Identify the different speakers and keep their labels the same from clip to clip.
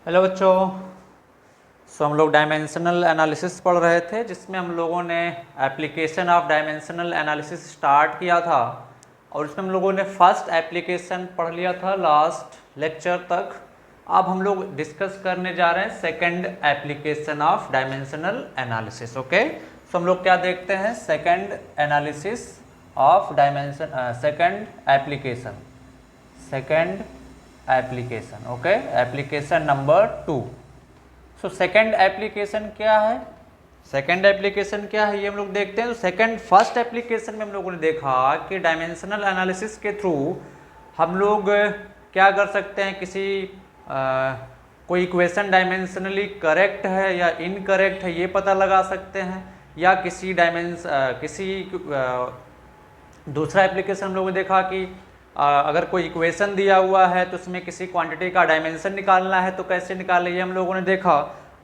Speaker 1: Hello बच्चों। हम लोग डायमेंशनल एनालिसिस पढ़ रहे थे, जिसमें हम लोगों ने application of dimensional analysis start किया था और इसमें हम लोगों ने फर्स्ट एप्लीकेशन पढ़ लिया था लास्ट लेक्चर तक। अब हम लोग डिस्कस करने जा रहे हैं second application of dimensional analysis. Okay, तो हम लोग क्या देखते हैं, second analysis of dimension, second application. Okay, application number 2। So second application क्या है, ये हम लोग देखते हैं। तो फर्स्ट एप्लीकेशन में हम लोगों ने देखा कि डायमेंशनल एनालिसिस के थ्रू हम लोग क्या कर सकते हैं, किसी कोई इक्वेशन डायमेंशनली करेक्ट है या इनकरेक्ट है ये पता लगा सकते हैं, या दूसरा एप्लीकेशन हम लोगों ने देखा कि अगर कोई इक्वेशन दिया हुआ है तो उसमें किसी क्वांटिटी का डायमेंशन निकालना है तो कैसे निकालें, ये हम लोगों ने देखा।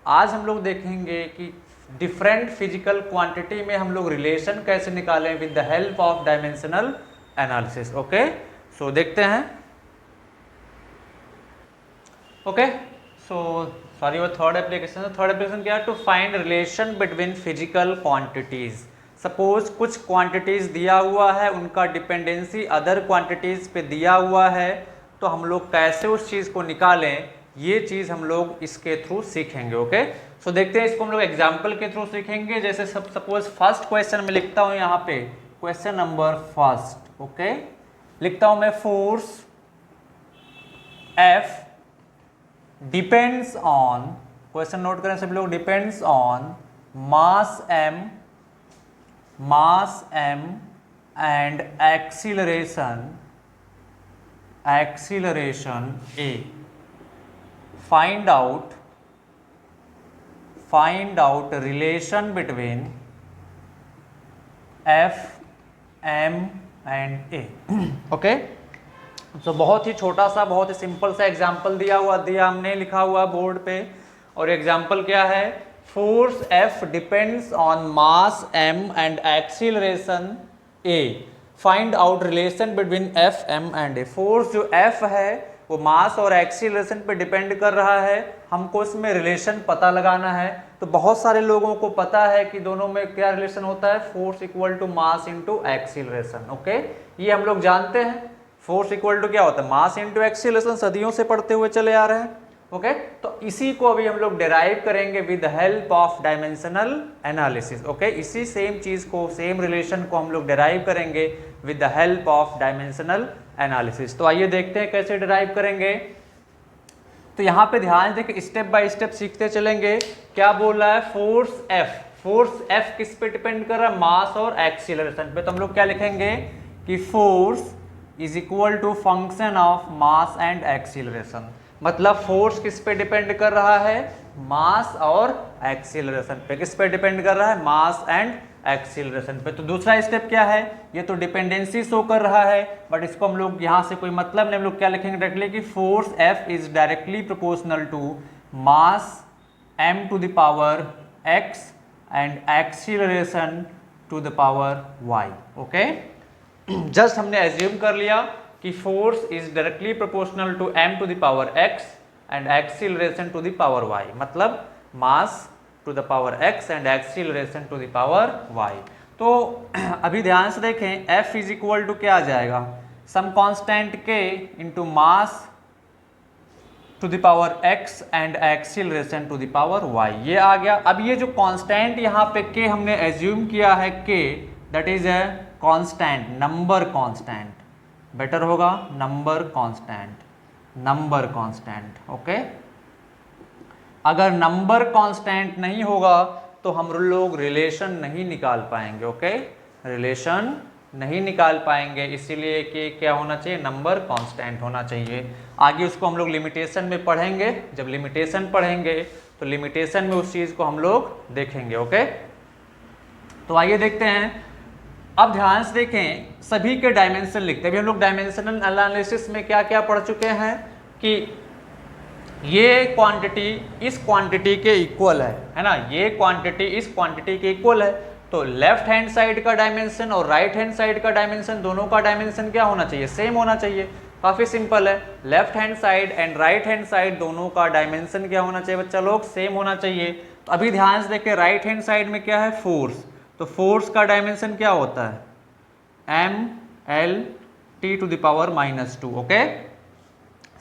Speaker 1: आज हम लोग देखेंगे कि डिफरेंट फिजिकल क्वांटिटी में हम लोग रिलेशन कैसे निकालें with the help of dimensional analysis. Okay, so देखते हैं। ओके, सो सॉरी, वो थर्ड एप्लीकेशन क्या है, to find relation between physical quantities. Suppose कुछ क्वांटिटीज दिया हुआ है, उनका डिपेंडेंसी अदर क्वांटिटीज पे दिया हुआ है, तो हम लोग कैसे उस चीज को निकालें, ये चीज हम लोग इसके थ्रू सीखेंगे। ओके, सो देखते हैं, इसको हम लोग एग्जांपल के थ्रू सीखेंगे। जैसे सपोज फर्स्ट क्वेश्चन में लिखता हूं, यहाँ पे क्वेश्चन नंबर फर्स्ट। ओके, लिखता हूं मैं, force F depends on, question note करें सभी लोग, depends on mass m and acceleration A. Find out relation between F, M and A. Okay, तो बहुत ही छोटा सा, बहुत ही सिंपल सा एग्जाम्पल दिया हमने, लिखा हुआ बोर्ड पे। और एग्जाम्पल क्या है, force F depends on mass M and acceleration A. Find out relation between F, M and A. Force जो F है वो मास और एक्सीलरेशन पे डिपेंड कर रहा है, हमको इसमें रिलेशन पता लगाना है। तो बहुत सारे लोगों को पता है कि दोनों में क्या रिलेशन होता है, force equal to mass into acceleration. Okay, ये हम लोग जानते हैं, फोर्स इक्वल टू क्या होता है, मास इंटू एक्सीलरेशन, सदियों से पढ़ते हुए चले आ रहे हैं। ओके, तो इसी को अभी हम लोग डिराइव करेंगे with help of dimensional analysis. Okay, इसी सेम चीज को, सेम रिलेशन को हम लोग डिराइव करेंगे with the help of dimensional analysis. तो आइए देखते हैं कैसे डिराइव करेंगे। तो यहाँ पे ध्यान दें कि स्टेप बाय स्टेप सीखते चलेंगे। क्या बोल रहा है, फोर्स F किस पे डिपेंड कर रहा है, मास और एक्सीलरेशन पे। तो हम लोग क्या लिखेंगे कि force is equal to function of mass and acceleration. मतलब फोर्स किस पे डिपेंड कर रहा है, मास और एक्सीलरेशन पे। किस पे डिपेंड कर रहा है, मास एंड एक्सीलरेशन पे। तो दूसरा स्टेप क्या है, ये तो डिपेंडेंसी शो कर रहा है, बट इसको हम लोग यहाँ से कोई मतलब नहीं, हम लोग क्या लिखेंगे डायरेक्टली कि force F is directly proportional to mass m to the power x and acceleration to the power y। Okay, just हमने एज्यूम कर लिया कि force is directly proportional to m to the power x and acceleration to the power y। मतलब mass to the power x and acceleration to the power y। तो अभी ध्यान से देखें, F इज इक्वल टू क्या आ जाएगा, some constant k into mass to the power x and acceleration to the power y, ये आ गया। अब ये जो कांस्टेंट यहाँ पे k हमने एज्यूम किया है, k that is a constant, number constant, better होगा नंबर कांस्टेंट। ओके, अगर नंबर कांस्टेंट नहीं होगा तो हम लोग रिलेशन नहीं निकाल पाएंगे। ओके, रिलेशन नहीं निकाल पाएंगे, इसीलिए कि क्या होना चाहिए, नंबर कांस्टेंट होना चाहिए। आगे उसको हम लोग लिमिटेशन में पढ़ेंगे, जब लिमिटेशन पढ़ेंगे तो लिमिटेशन में उस चीज को हम लोग देखेंगे। ओके, तो आइए देखते हैं। अब ध्यान से देखें, सभी के डायमेंशन लिखते हैं। अभी हम लोग डायमेंशनल एनालिसिस में क्या क्या पढ़ चुके हैं कि ये क्वांटिटी इस क्वांटिटी के इक्वल है ना, ये क्वांटिटी इस क्वांटिटी के इक्वल है। तो लेफ्ट हैंड साइड का डायमेंशन और राइट हैंड साइड का डायमेंशन, दोनों का डायमेंशन क्या होना चाहिए, सेम होना चाहिए। काफ़ी सिंपल है, left hand side and right hand side दोनों का डायमेंशन क्या होना चाहिए बच्चा लोग, सेम होना चाहिए। तो अभी ध्यान से देखिए राइट हैंड साइड में क्या है, फोर्स, तो फोर्स का डायमेंशन क्या होता है, mL/T⁻², ओके।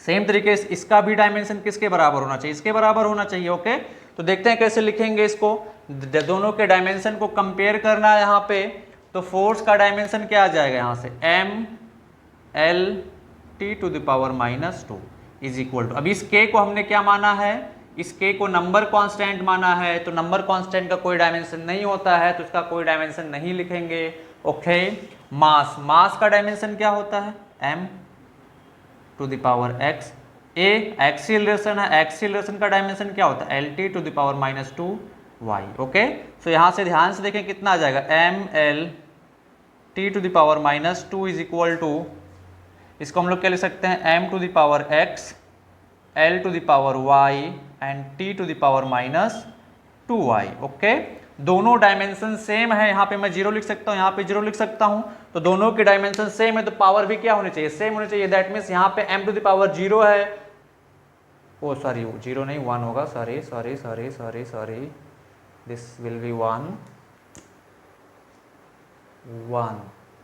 Speaker 1: सेम तरीके से इसका भी डायमेंशन किसके बराबर होना चाहिए, इसके बराबर होना चाहिए, ओके। तो देखते हैं कैसे लिखेंगे इसको, दोनों के डायमेंशन को कंपेयर करना है यहाँ पे। तो फोर्स का डायमेंशन क्या आ जाएगा यहाँ से, mL/T⁻² इज इक्वल टू, अभी इस k को हमने क्या माना है, इस k को नंबर कांस्टेंट माना है, तो नंबर कांस्टेंट का कोई डायमेंशन नहीं होता है, तो इसका कोई डायमेंशन नहीं लिखेंगे, ओके। मास, मास का डायमेंशन क्या होता है, m⁻x, a एक्सीलरेशन है, एक्सीलरेशन का डायमेंशन क्या होता है, L/T⁻²y, ओके। सो यहाँ से ध्यान से देखें कितना आ जाएगा, mL/T⁻² इज इक्वल टू, इसको हम लोग क्या लिख सकते हैं, m⁻x L⁻y and T⁻²y, okay. दोनों डायमेंशन सेम है, यहाँ पे मैं 0 लिख सकता हूँ, यहाँ पे 0 लिख सकता हूँ, तो दोनों के डायमेंशन सेम है, तो पावर भी क्या होनी चाहिए, सेम होनी चाहिए। दैट मीन्स यहाँ पे m⁻0 है, ओ सॉरी 0 नहीं 1 होगा, sorry, this will B 1,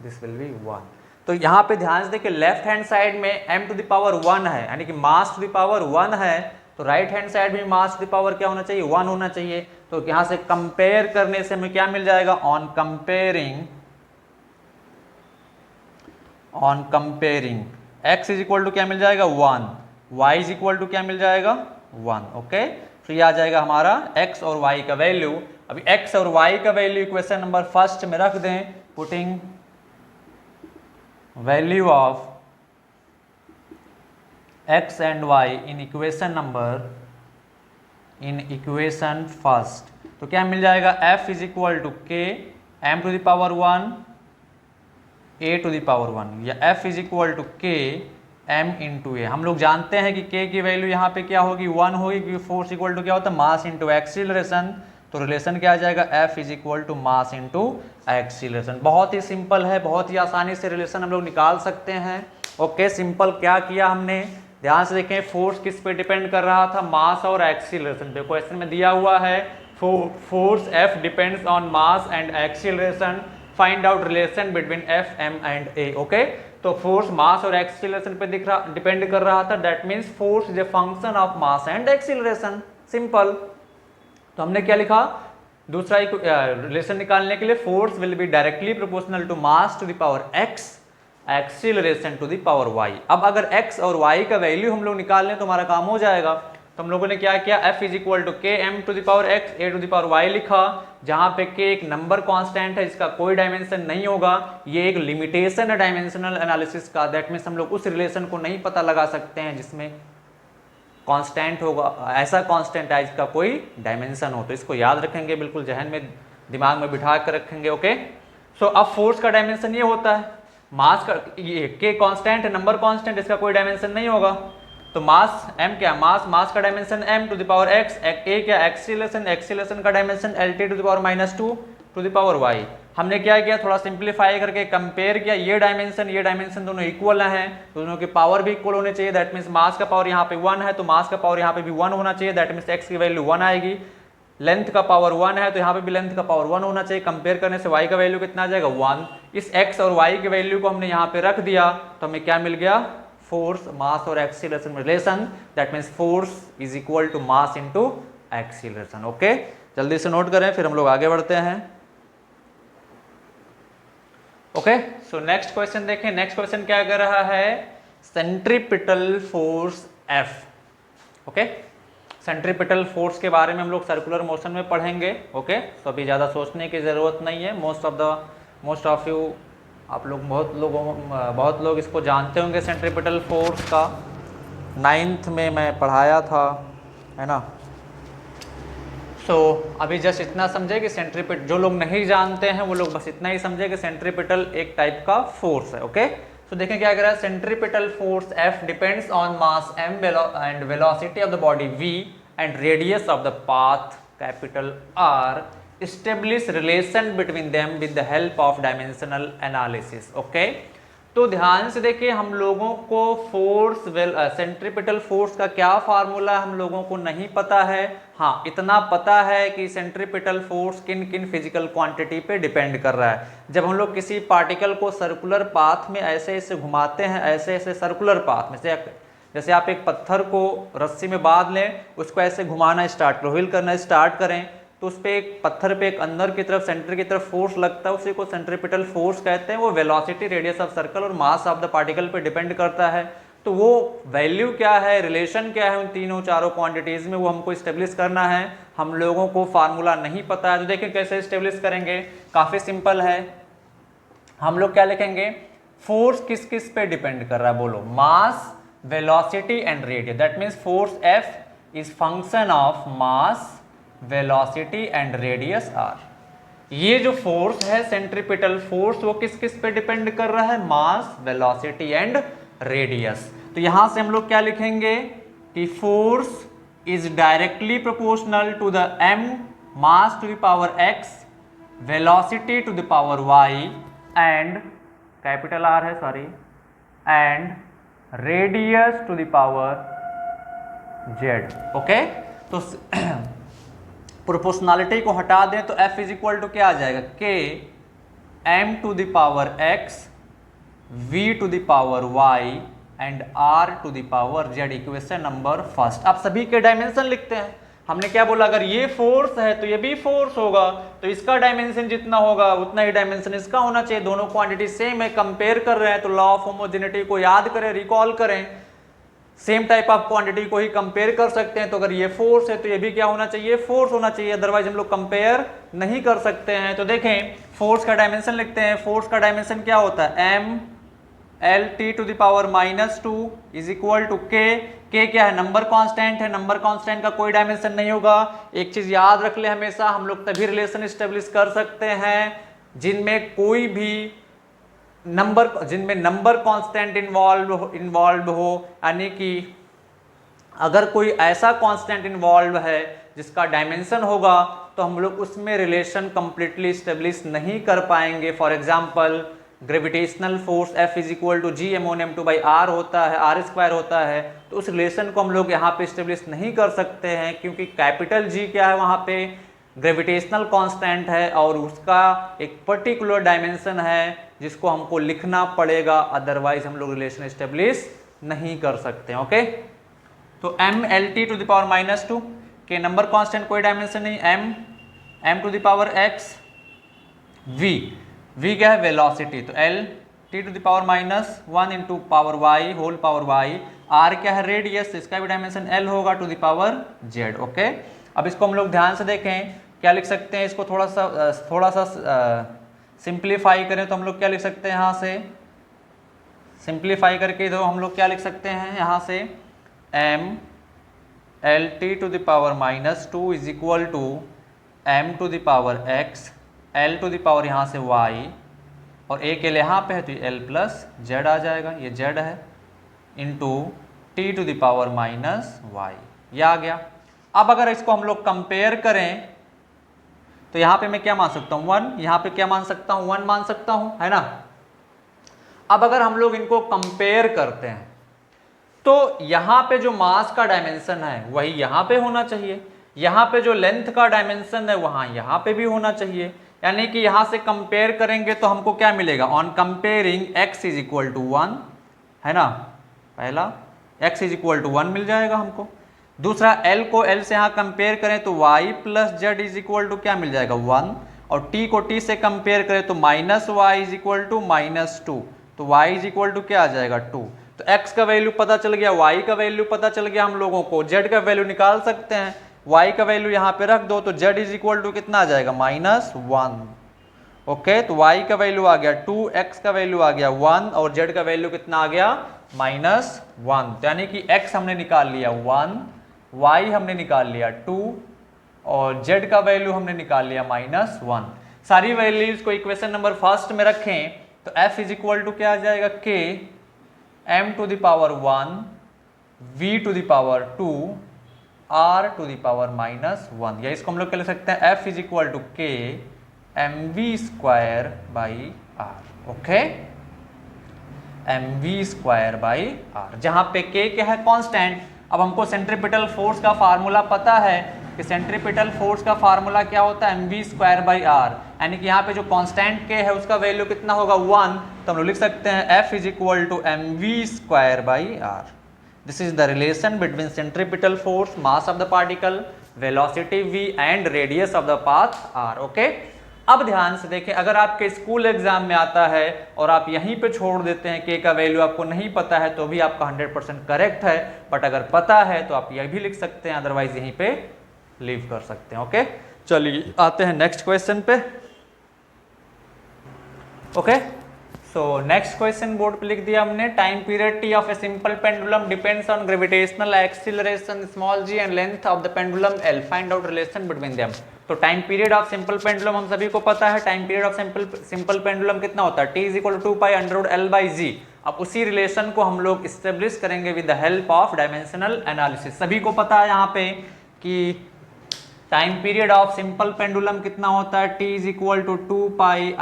Speaker 1: this will B 1। तो यहाँ पे ध्यान से देखिए लेफ्ट हैंड साइड में m⁻1 है, यानी कि मास टू द पावर 1 है, तो राइट हैंड साइड में मास टू द पावर क्या होना चाहिए, 1 होना चाहिए। तो यहाँ से कंपेयर करने से हमें क्या मिल जाएगा, on comparing x is equal to क्या मिल जाएगा 1, y इज इक्वल टू क्या मिल जाएगा 1, ओके। तो ये आ जाएगा हमारा x और y का वैल्यू। अभी x और y का वैल्यू इक्वेशन नंबर फर्स्ट में रख दें, putting value of x and y in equation first, तो क्या मिल जाएगा, f is equal to k m⁻1 a⁻1 या f is equal to k m⁻a। हम लोग जानते हैं कि k की वैल्यू यहाँ पे क्या होगी, 1 होगी, क्योंकि फोर्स इक्वल टू क्या होता है, मास इंटू एक्सीलरेशन। तो रिलेशन क्या आ जाएगा, f is equal to mass into acceleration. बहुत ही सिंपल है, बहुत ही आसानी से रिलेशन हम लोग निकाल सकते हैं, ओके। सिंपल क्या किया हमने, ध्यान से देखें, फोर्स किस पे डिपेंड कर रहा था, मास और एक्सीलरेशन पे। क्वेश्चन में दिया हुआ है force F depends on mass and acceleration, find out relation between F, M and A, okay. तो फोर्स मास और एक्सीलरेशन पे डिपेंड कर रहा था, that means force is a function of mass and acceleration, simple. तो हमने क्या लिखा, दूसरा रिलेशन निकालने के लिए, force will be directly proportional to mass to the power x, acceleration to the power y। अब अगर x और y का वैल्यू हम लोग निकाल लें तो हमारा काम हो जाएगा। तो हम लोगों ने क्या किया, f is equal to k m⁻x a⁻y लिखा, जहां पे k एक नंबर कांस्टेंट है, इसका कोई डायमेंशन नहीं होगा। ये एक लिमिटेशन है डायमेंशनल एनालिसिस का, दैट मीन्स हम लोग उस रिलेशन को नहीं पता लगा सकते हैं जिसमें कांस्टेंट होगा, ऐसा कांस्टेंट है जिसका कोई डायमेंशन हो। तो इसको याद रखेंगे, बिल्कुल जहन में दिमाग में बिठा कर रखेंगे, ओके। सो अब फोर्स का डायमेंशन ये होता है, मास का ये के कांस्टेंट है, नंबर कांस्टेंट, इसका कोई डायमेंशन नहीं होगा। तो मास m क्या, मास का डायमेंशन m⁻x, a क्या एक्सीलरेशन का डायमेंशन L⁻² हमने क्या किया, थोड़ा सिंप्लीफाई करके कंपेयर किया, ये डायमेंशन दोनों इक्वल हैं, दोनों की पावर भी इक्वल होने चाहिए। दैट मीन्स मास का पावर यहाँ पे 1 है, तो मास का पावर यहाँ पे भी 1 होना चाहिए, दैट मीन्स x की वैल्यू 1 आएगी। लेंथ का पावर 1 है, तो यहाँ पे भी लेंथ का पावर 1 होना चाहिए। कंपेयर करने से y का वैल्यू कितना आ जाएगा 1। इस x और y की वैल्यू को हमने यहाँ पे रख दिया, तो हमें क्या मिल गया, फोर्स, मास और acceleration relation, that means force is equal to mass into acceleration, okay. जल्दी से नोट करें, फिर हम लोग आगे बढ़ते हैं, ओके। सो नेक्स्ट क्वेश्चन देखें, नेक्स्ट क्वेश्चन क्या कर रहा है, centripetal force F, okay. Centripetal force के बारे में हम लोग सर्कुलर मोशन में पढ़ेंगे, ओके। तो अभी ज़्यादा सोचने की ज़रूरत नहीं है, मोस्ट ऑफ यू, आप लोग बहुत लोग इसको जानते होंगे सेंट्रीपिटल फोर्स का, 9th में मैं पढ़ाया था, है ना। सो अभी जस्ट इतना समझे कि सेंट्रीपिटल, जो लोग नहीं जानते हैं वो लोग बस इतना ही समझे कि सेंट्रीपिटल एक टाइप का फोर्स है, ओके। तो देखें क्या कर रहा है, centripetal force F depends on mass m and velocity of the body v and radius of the path capital R, establish relation between them with the help of dimensional analysis, okay। तो ध्यान से देखिए, हम लोगों को force centripetal force का क्या formula हम लोगों को नहीं पता है। हाँ, इतना पता है कि सेंट्रीपिटल फोर्स किन किन फिजिकल क्वांटिटी पे डिपेंड कर रहा है। जब हम लोग किसी पार्टिकल को सर्कुलर पाथ में ऐसे ऐसे घुमाते हैं, ऐसे ऐसे सर्कुलर पाथ में से, जैसे आप एक पत्थर को रस्सी में बांध लें, उसको ऐसे घुमाना स्टार्ट करो, व्हील करना स्टार्ट करें, तो उस पर एक पत्थर पे एक अंदर की तरफ सेंटर की तरफ फोर्स लगता है, उसी को सेंट्रीपिटल फोर्स कहते हैं। वो वेलोसिटी, रेडियस ऑफ सर्कल और मास ऑफ द पार्टिकल पे डिपेंड करता है। तो वो वैल्यू क्या है, रिलेशन क्या है उन तीनों चारों क्वांटिटीज में, वो हमको स्टेब्लिश करना है। हम लोगों को फार्मूला नहीं पता है, तो देखिए कैसे स्टेब्लिश करेंगे। काफी सिंपल है। हम लोग क्या लिखेंगे, फोर्स किस किस पे डिपेंड कर रहा है, बोलो, mass, velocity and radius. That means force F is function of mass, velocity and radius R. ये जो फोर्स है सेंट्रीपिटल फोर्स, वो किस किस पे डिपेंड कर रहा है, मास, वेलोसिटी एंड रेडियस। तो यहां से हम लोग क्या लिखेंगे कि force is directly proportional to the m mass to the power x, velocity to the power y and capital R है, sorry, and radius to the power z। Okay, तो प्रोपोर्शनलिटी को हटा दें तो F इज इक्वल टू क्या आ जाएगा, K m to the power x, v to the power y and r to the power z। Equation number first. आप सभी के डायमेंशन लिखते हैं। हमने क्या बोला, अगर ये फोर्स है तो ये भी फोर्स होगा, तो इसका डायमेंशन जितना होगा उतना ही डायमेंशन इसका होना चाहिए। दोनों क्वांटिटी सेम है, कंपेयर कर रहे हैं, तो लॉ ऑफ होमोजेनिटी को याद करें, रिकॉल करें। सेम टाइप ऑफ क्वांटिटी को ही कंपेयर कर सकते हैं। तो अगर ये फोर्स है तो ये भी क्या होना चाहिए, फोर्स होना चाहिए, अदरवाइज हम लोग कंपेयर नहीं कर सकते हैं। तो देखें, फोर्स का डायमेंशन लिखते हैं। फोर्स का डायमेंशन क्या होता है, m l t to the power -2 is equal to k। k क्या है, नंबर कांस्टेंट है। नंबर कांस्टेंट का कोई डायमेंशन नहीं होगा। एक चीज याद रख ले हमेशा, हम लोग तभी रिलेशन स्टेब्लिश कर सकते हैं जिनमें कोई भी जिनमें नंबर कांस्टेंट इन्वॉल्व हो, यानी कि अगर कोई ऐसा कांस्टेंट इन्वॉल्व है जिसका डायमेंशन होगा तो हम लोग उसमें रिलेशन कंप्लीटली स्टेब्लिश नहीं कर पाएंगे। For example, gravitational force F is equal to G/m/2/r होता है, r² होता है, तो उस रिलेशन को हम लोग यहाँ पे स्टेब्लिश नहीं कर सकते हैं, क्योंकि कैपिटल G क्या है, वहाँ पे ग्रेविटेशनल कांस्टेंट है और उसका एक पर्टिकुलर डायमेंशन है जिसको हमको लिखना पड़ेगा, अदरवाइज हम लोग रिलेशन स्टेब्लिश नहीं कर सकते। ओके, तो m l t to the power -2 के नंबर कांस्टेंट कोई डायमेंशन नहीं, m to the power x, v क्या है, वेलोसिटी, तो l t to the power -1 into power y whole power y, r क्या है, रेडियस, इसका भी डायमेंशन l होगा to the power z। Okay, अब इसको हम लोग ध्यान से देखें, क्या लिख सकते हैं, इसको थोड़ा सा सिंप्लीफाई करें तो हम लोग क्या लिख सकते हैं, यहाँ से सिंप्लीफाई करके तो हम लोग क्या लिख सकते हैं, यहाँ से m l t to the power -2 is equal to m to the power x, l to the power यहाँ से y, और a के लिए यहाँ पे है तो l प्लस z आ जाएगा, ये z है, into t to the power -y, ये आ गया। अब अगर इसको हम लोग कंपेयर करें तो यहाँ पे मैं क्या मान सकता हूँ, 1, यहाँ पे क्या मान सकता हूँ, 1 मान सकता हूँ, है ना। अब अगर हम लोग इनको कंपेयर करते हैं तो यहाँ पे जो मास का डायमेंशन है वही यहाँ पे होना चाहिए, यहाँ पे जो लेंथ का डायमेंशन है वहाँ यहाँ पे भी होना चाहिए, यानी कि यहाँ से कंपेयर करेंगे तो हमको क्या मिलेगा, on comparing x is equal to 1, है ना, पहला x इज इक्वल टू 1 मिल जाएगा हमको। दूसरा l को l से यहाँ कंपेयर करें तो y plus z is equal to क्या मिल जाएगा, 1, और t को t से कंपेयर करें तो -y इज इक्वल टू -2, तो y इज इक्वल टू क्या आ जाएगा, 2। तो x का वैल्यू पता चल गया, y का वैल्यू पता चल गया हम लोगों को, z का वैल्यू निकाल सकते हैं, y का वैल्यू यहाँ पे रख दो तो z इज इक्वल टू कितना आ जाएगा, -1। ओके, तो y का वैल्यू आ गया 2, x का वैल्यू आ गया 1 और z का वैल्यू कितना आ गया, -1। तो यानी कि x हमने निकाल लिया 1, y हमने निकाल लिया 2 और z का वैल्यू हमने निकाल लिया -1। सारी वैल्यूज को इक्वेशन नंबर फर्स्ट में रखें तो f इज इक्वल टू क्या आ जाएगा, k m to the power 1 v to the power 2 r to the power -1, या इसको हम लोग क्या लिख सकते हैं, f is equal to k mv² by r। Okay, mv²/r, जहाँ पे k क्या है, कांस्टेंट। अब हमको सेंट्रीपिटल फोर्स का फार्मूला पता है कि सेंट्रीपिटल फोर्स का फार्मूला क्या होता है, mv²/r, यानी कि यहाँ पे जो कांस्टेंट k है उसका वैल्यू कितना होगा, 1, तो हम लोग लिख सकते हैं F = mv²/r। This is the relation between centripetal force, mass of the particle, velocity v and radius of the path r। Okay, अब ध्यान से देखें, अगर आपके स्कूल एग्जाम में आता है और आप यहीं पे छोड़ देते हैं k का वैल्यू आपको नहीं पता है तो भी आपका 100% करेक्ट है, बट अगर पता है तो आप यह भी लिख सकते हैं, अदरवाइज यहीं पे लीव कर सकते हैं। ओके, चलिए आते हैं नेक्स्ट क्वेश्चन पे। Okay, so next question board पे लिख दिया हमने, time period t of a simple pendulum depends on gravitational acceleration small g and length of the pendulum l, find out relation between them. तो time period of simple pendulum हम सभी को पता है, time period of simple pendulum कितना होता है, t = 2π√L/g। अब उसी रिलेशन को हम लोग इस्टेब्लिश करेंगे with the help of dimensional analysis. सभी को पता है यहाँ पे कि time period of simple pendulum कितना होता है, t = 2π√L/g,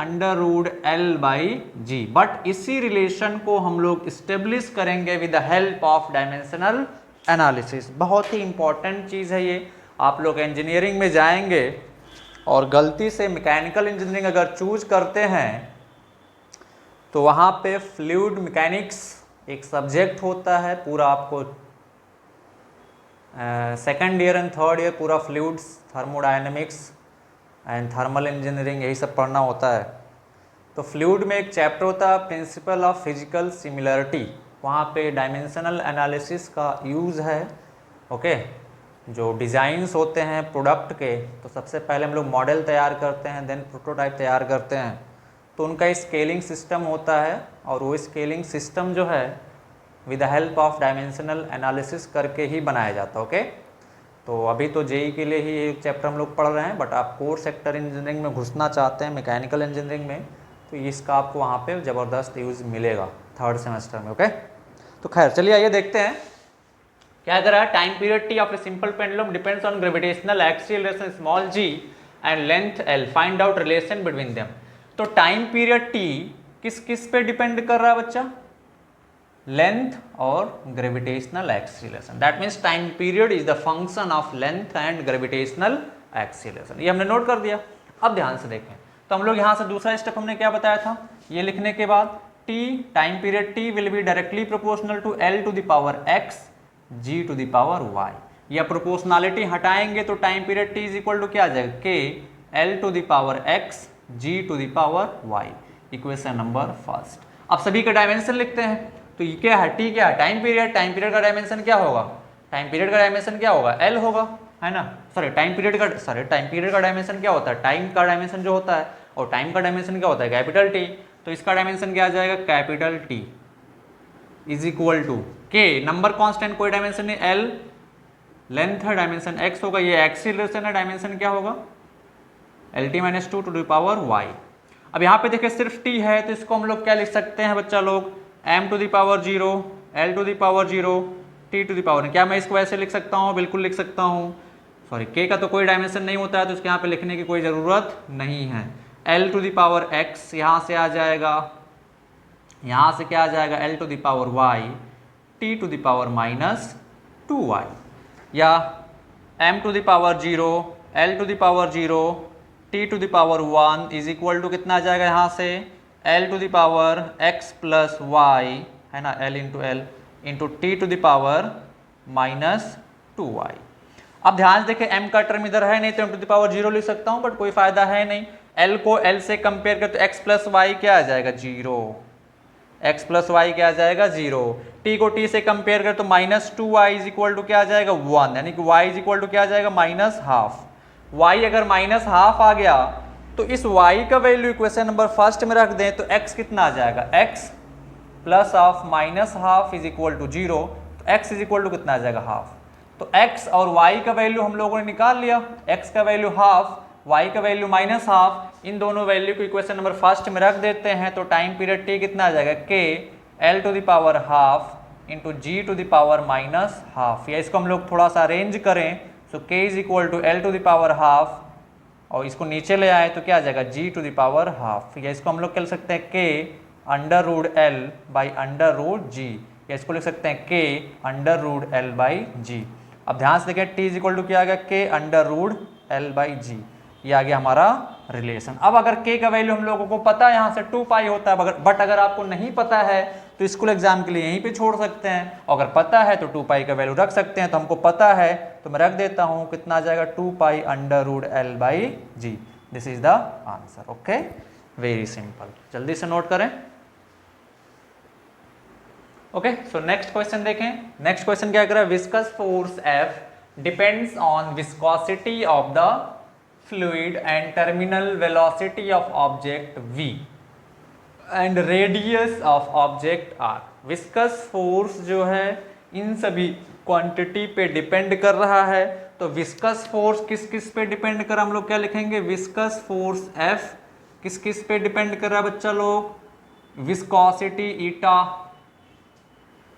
Speaker 1: बट इसी रिलेशन को हम लोग इस्टेब्लिश करेंगे with the help of dimensional analysis. बहुत ही इंपॉर्टेंट चीज़ है ये। आप लोग इंजीनियरिंग में जाएंगे और गलती से मैकेनिकल इंजीनियरिंग अगर चूज करते हैं तो वहाँ पे फ्लूइड मैकेनिक्स एक सब्जेक्ट होता है, पूरा आपको second year and third year पूरा fluids, thermodynamics and thermal engineering यही सब पढ़ना होता है। तो फ्लूइड में एक चैप्टर होता है प्रिंसिपल ऑफ फिजिकल सिमिलरिटी, वहाँ पे डायमेंशनल एनालिसिस का यूज़ है। ओके, जो डिज़ाइंस होते हैं प्रोडक्ट के, तो सबसे पहले हम लोग मॉडल तैयार करते हैं, देन प्रोटोटाइप तैयार करते हैं, तो उनका स्केलिंग सिस्टम होता है और वो स्केलिंग सिस्टम जो है with the help of dimensional analysis करके ही बनाया जाता है। ओके, तो अभी तो जेई के लिए ही एक चैप्टर हम लोग पढ़ रहे हैं, बट आप कोर सेक्टर इंजीनियरिंग में घुसना चाहते हैं मैकेनिकल इंजीनियरिंग में, तो इसका आपको वहाँ पे ज़बरदस्त यूज़ मिलेगा थर्ड सेमेस्टर में। ओके, तो खैर चलिए आइए देखते हैं क्या कह रहा है। Time period t of a simple pendulum depends on gravitational acceleration small g and length l, find out relation between them. तो टाइम पीरियड t किस किस पे डिपेंड कर रहा है बच्चा, लेंथ और gravitational acceleration. That means time period is the function of length and gravitational acceleration, ये हमने नोट कर दिया। अब ध्यान से देखें, तो हम लोग यहाँ से दूसरा स्टेप हमने क्या बताया था, ये लिखने के बाद t time period t will be directly proportional to l to the power x g to the power y। या प्रोपोर्शनलिटी हटाएंगे तो time period t is equal to क्या आ जाएगा, k l to the power x g to the power y, equation number first. अब सभी का dimension लिखते हैं, तो ये क्या है, t क्या है, टाइम पीरियड। टाइम पीरियड का डायमेंशन क्या होगा, टाइम पीरियड का डायमेंशन क्या होगा, l होगा, है ना। टाइम पीरियड का डायमेंशन क्या होता है, टाइम का डायमेंशन जो होता है, और टाइम का डायमेंशन क्या होता है, कैपिटल T। तो इसका डायमेंशन क्या आ जाएगा, capital T is equal to k, number constant कोई डायमेंशन नहीं, l लेंथ है, डायमेंशन x होगा, ये एक्सीलरेशन है, डायमेंशन क्या होगा, LT - 2 to the power y। अब यहाँ पे देखिए सिर्फ t है, तो इसको हम लोग क्या लिख सकते हैं बच्चा लोग, m to the power 0, l to the power 0, t to the power. क्या मैं इसको ऐसे लिख सकता हूँ, बिल्कुल लिख सकता हूँ। k का तो कोई डायमेंशन नहीं होता है, तो इसके यहाँ पे लिखने की कोई ज़रूरत नहीं है। l to the power x यहाँ से आ जाएगा, यहाँ से क्या आ जाएगा, l to the power y, t to the power -2y, या m to the power 0, l to the power 0, t to the power 1 is equal to कितना आ जाएगा, यहाँ से l to the power x plus y, है ना, l into l into t to the power -2y। अब ध्यान से देखिए m का टर्म इधर है नहीं, तो m टू द पावर 0 लिख सकता हूँ, बट कोई फायदा है नहीं। l को l से कंपेयर कर तो x प्लस वाई क्या आ जाएगा, 0, x प्लस वाई क्या आ जाएगा, 0। t को t से कंपेयर कर तो -2y इज इक्वल टू क्या आ जाएगा, 1, यानी कि y इज इक्वल टू क्या आ जाएगा, -½ y। अगर -½ आ गया तो इस y का वैल्यू इक्वेशन नंबर फर्स्ट में रख दें तो x कितना आ जाएगा, x plus of -½ is equal to 0, तो x इज इक्वल टू कितना आ जाएगा, ½ तो x और y का वैल्यू हम लोगों ने निकाल लिया, x का वैल्यू ½ y का वैल्यू -½ इन दोनों वैल्यू को इक्वेशन नंबर फर्स्ट में रख देते हैं, तो टाइम पीरियड t कितना आ जाएगा, k l to the power ½ into g to the power -½ या इसको हम लोग थोड़ा सा अरेंज करें, so k is equal to l to the power ½ और इसको नीचे ले आए तो क्या आ जाएगा, g टू द पावर ½ या इसको हम लोग कह सकते हैं k under root L by under root G, या इसको लिख सकते हैं K under root L by G. अब ध्यान से देखें टी इज इक्वल टू क्या आ गया, के अंडर रूट एल बाई जी, ये आ गया हमारा रिलेशन। अब अगर के का वैल्यू हम लोगों को पता है यहाँ से 2 पाई होता है, बट अगर आपको नहीं पता है तो स्कूल एग्जाम के लिए यहीं पे छोड़ सकते हैं, अगर पता है तो 2 पाई का वैल्यू रख सकते हैं। तो हमको पता है तो मैं रख देता हूँ, कितना आ जाएगा 2 pi under root L by g. This is the answer. Okay, very simple, जल्दी से नोट करें। ओके, सो नेक्स्ट क्वेश्चन देखें। नेक्स्ट क्वेश्चन क्या कर रहा है, viscous force F depends on viscosity of the fluid and terminal velocity of object V and radius of object R। Viscous force जो है इन सभी क्वांटिटी पे डिपेंड कर रहा है। तो विस्कस फोर्स किस किस पे डिपेंड कर, हम लोग क्या लिखेंगे, विस्कस फोर्स F किस किस पे डिपेंड कर रहा है बच्चा लोग, viscosity eta,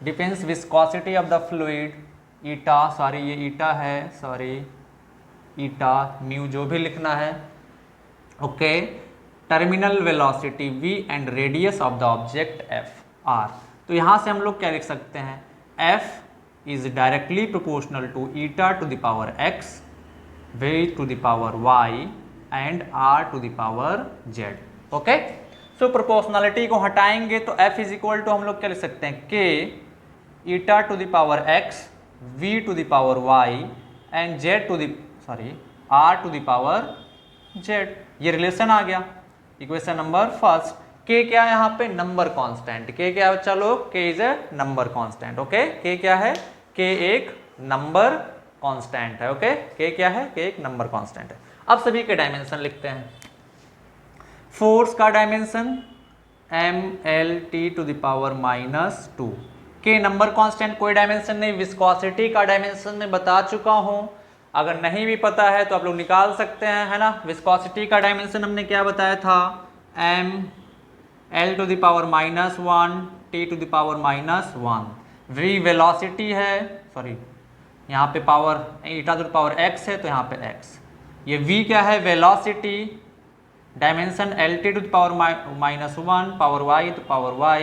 Speaker 1: depends viscosity of the fluid eta, sorry ये ईटा है, सॉरी ईटा म्यू जो भी लिखना है। Okay, terminal velocity v and radius of the object f r। तो यहाँ से हम लोग क्या लिख सकते हैं, f is directly proportional to eta to the power x, v to the power y and r to the power z। Okay, so proportionality को हटाएंगे तो f इज इक्वल टू हम लोग क्या लिख सकते हैं, k eta to the power x, v to the power y and z to the r to the power z। ये रिलेशन आ गया इक्वेशन नंबर फर्स्ट। k क्या है यहाँ पे, नंबर कांस्टेंट। k क्या है बच्चा लोग, k is a number constant. Okay, k क्या है, k एक नंबर कांस्टेंट है। ओके, k क्या है, k एक नंबर कांस्टेंट है। अब सभी के डायमेंशन लिखते हैं। फोर्स का dimension m l t to the power -2, k number constant, कोई डायमेंशन नहीं। विस्कोसिटी का डायमेंशन मैं बता चुका हूं, अगर नहीं भी पता है तो आप लोग निकाल सकते हैं, है ना। विस्कोसिटी का डायमेंशन हमने क्या बताया था, m l to the power -1 t to the power -1। v velocity है, सॉरी यहाँ पे power eta to the power x है तो यहाँ पे x। ये v क्या है, velocity, dimension l t to the power -1, power y तो power y,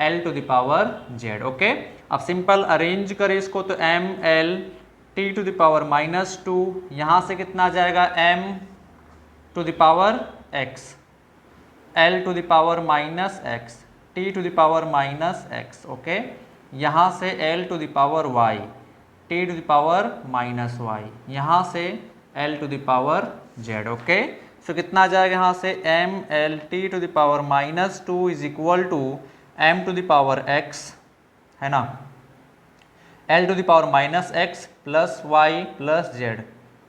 Speaker 1: l to the power z। Okay, अब सिंपल अरेंज करें इसको तो m l t to the power -2, यहाँ से कितना आ जाएगा m to the power x, l to the power -x, t to the power -x। Okay, यहाँ से l to the power y, t to the power -y, यहाँ से l to the power z। Okay, so कितना आ जाएगा यहाँ से m l t to the power -2 is equal to m to the power x, है ना, l to the power -x plus y plus z,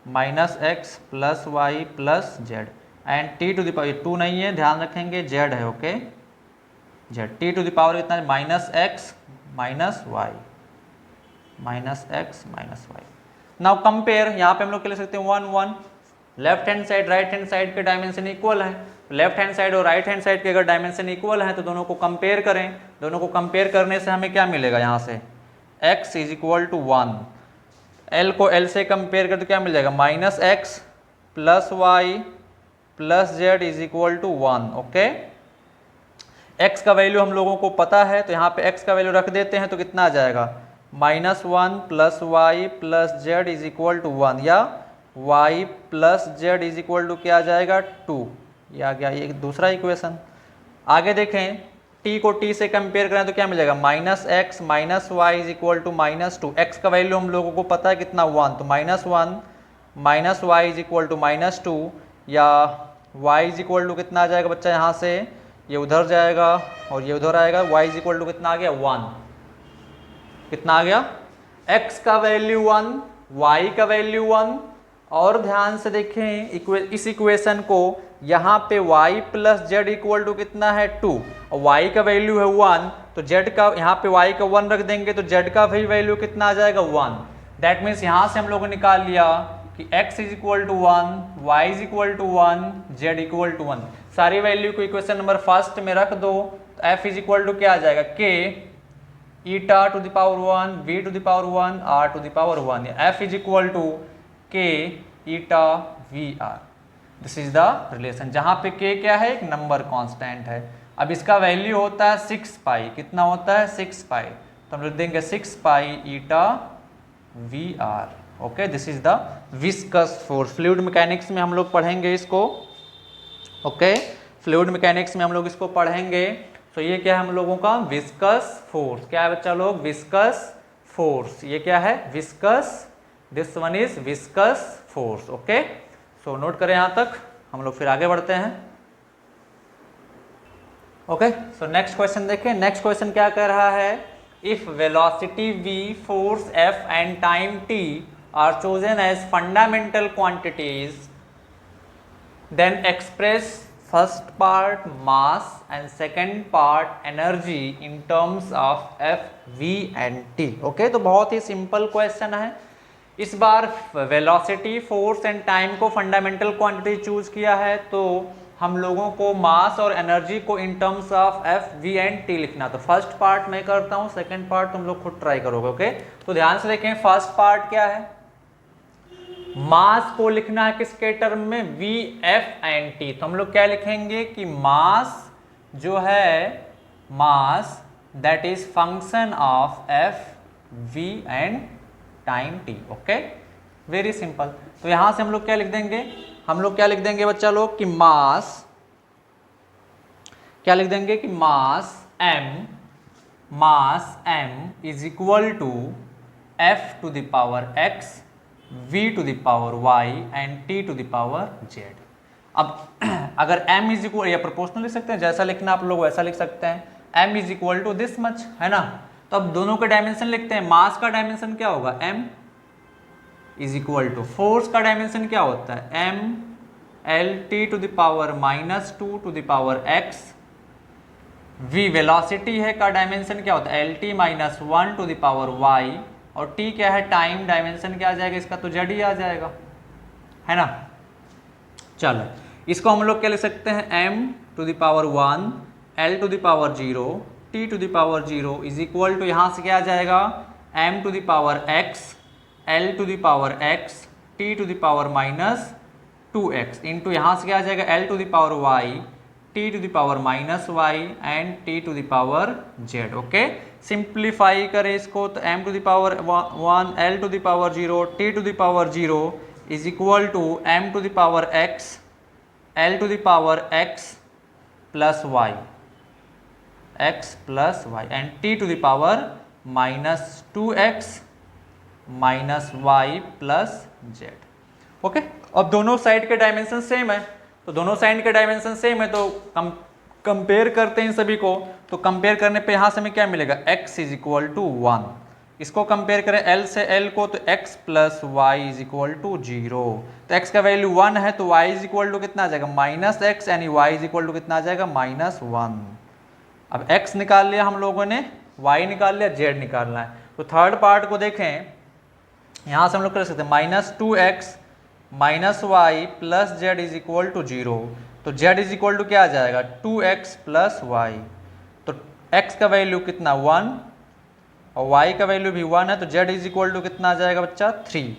Speaker 1: -x plus y plus z and t to the power 2 नहीं है, ध्यान रखेंगे z है। Okay, z t to the power कितना है, -x -y, -x -y। Now compare, यहाँ पे हम लोग क्या लिख सकते हैं 1 1। Left hand side right hand side के डायमेंशन इक्वल है, लेफ्ट हैंड साइड और राइट हैंड साइड के अगर डायमेंशन इक्वल है तो दोनों को कंपेयर करें। दोनों को कंपेयर करने से हमें क्या मिलेगा, यहाँ से x is equal to 1, l को l से कंपेयर कर तो क्या मिल जाएगा, -x plus y plus z is equal to 1। Okay, x का वैल्यू हम लोगों को पता है तो यहाँ पे x का वैल्यू रख देते हैं तो कितना आ जाएगा, -1 plus y plus z is equal to 1, या y plus z is equal to क्या आ जाएगा 2। ये आ गया ये दूसरा इक्वेशन। आगे देखें, t को t से कंपेयर करें तो क्या मिलेगा, -x minus y is equal to -2। x का वैल्यू हम लोगों को पता है कितना 1, तो -1 minus y is equal to -2, या y इज इक्वल टू कितना आ जाएगा बच्चा, यहाँ से ये उधर जाएगा और ये उधर आएगा, y इज इक्वल टू कितना आ गया 1, कितना आ गया, x का वैल्यू 1, y का वैल्यू 1। और ध्यान से देखें इस इक्वेशन को, यहाँ पे y plus z equal to कितना है 2, और y का वैल्यू है 1, तो z का यहाँ पे y का 1 रख देंगे तो z का भी वैल्यू कितना आ जाएगा 1। दैट मीन्स यहाँ से हम लोगों ने निकाल लिया कि x is equal to 1, y is equal to 1, z equal to 1। सारी वैल्यू को इक्वेशन नंबर फर्स्ट में रख दो तो f इज इक्वल टू क्या आ जाएगा, k eta to the power 1, v to the power 1, r to the power 1, f is equal to k eta v r। This is the relation, जहाँ पे k क्या है, एक नंबर कांस्टेंट है। अब इसका वैल्यू होता है 6 पाई, कितना होता है 6 पाई, तो हम लिख देंगे 6 pi eta V R. Okay, this is the viscous force. Fluid mechanics में हम लोग पढ़ेंगे इसको। ओके, फ्लूइड मैकेनिक्स में हम लोग इसको पढ़ेंगे। तो ये क्या है हम लोगों का विस्कस फोर्स, क्या है बच्चा लोग विस्कस फोर्स, ये क्या है viscous, this one is viscous force. Okay, so note करें यहां तक, हम लोग फिर आगे बढ़ते हैं। ओके, सो नेक्स्ट क्वेश्चन देखें। नेक्स्ट क्वेश्चन क्या कह रहा है, if velocity v, force f and time t are chosen as fundamental quantities, then express first part mass and second part energy in terms of f, v and t। Okay, तो बहुत ही simple question है। इस बार velocity, force and time को fundamental quantity choose किया है, तो हम लोगों को मास और एनर्जी को in terms of F, we and t लिखना। तो फर्स्ट पार्ट मैं करता हूं, सेकंड पार्ट तुम लोग खुद ट्राई करोगे। ओके, तो ध्यान से देखें, फर्स्ट पार्ट क्या है, मास को लिखना है किसके टर्म में, वी, एफ एंड टी। तो हम लोग क्या लिखेंगे कि मास जो है, mass that is function of F, we and time t. Okay, very simple. तो यहां से हम लोग क्या लिख देंगे, हम लोग क्या लिख देंगे बच्चा लोग कि मास, क्या लिख देंगे कि mass m is equal to f to the power x, v to the power y and t to the power z। अब अगर m इज इक्वल, या प्रोपोर्शनल लिख सकते हैं, जैसा लिखना आप लोग वैसा लिख सकते हैं, m is equal to this much, है ना। तो अब दोनों के डायमेंशन लिखते हैं। मास का डायमेंशन क्या होगा, m is equal to, force का डायमेंशन क्या होता है, m l t to the power -2 to the power x, v velocity है का डायमेंशन क्या होता है, l t -1 to the power y, और t क्या है टाइम, डायमेंशन क्या आ जाएगा इसका, तो z ही आ जाएगा, है ना। चलो इसको हम लोग क्या लिख सकते हैं, m to the power 1, l to the power 0, t to the power 0 is equal to, यहाँ से क्या आ जाएगा, m to the power x, l to the power x, t to the power -2x, into यहाँ से क्या आ जाएगा, l to the power y, t to the power -y and t to the power z। Okay, simplify करें इसको, तो m to the power 1, l to the power 0, t to the power 0 is equal to m to the power x, l to the power x plus y, x plus y and t to the power -2x -y plus z। Okay, अब दोनों side के dimension same है, तो दोनों side के dimension same है, तो compare करते हैं इन सभी को। तो कंपेयर करने पे यहाँ से हमें क्या मिलेगा, x इज इक्वल टू 1। इसको कंपेयर करें l से l को, तो x plus Y is equal to 0। तो x का वैल्यू 1 है, तो y इज इक्वल टू कितना आ जाएगा, -x, यानी y इज इक्वल टू कितना आ जाएगा, -1। अब x निकाल लिया हम लोगों ने, y निकाल लिया, z निकालना है। तो थर्ड पार्ट को देखें, यहाँ से हम लोग कर सकते हैं -2x -y plus z is equal to 0। तो z इज इक्वल टू क्या आ जाएगा, 2x प्लस y। तो x का वैल्यू कितना 1 और y का वैल्यू भी 1 है, तो z इज इक्वल टू कितना आ जाएगा बच्चा, 3।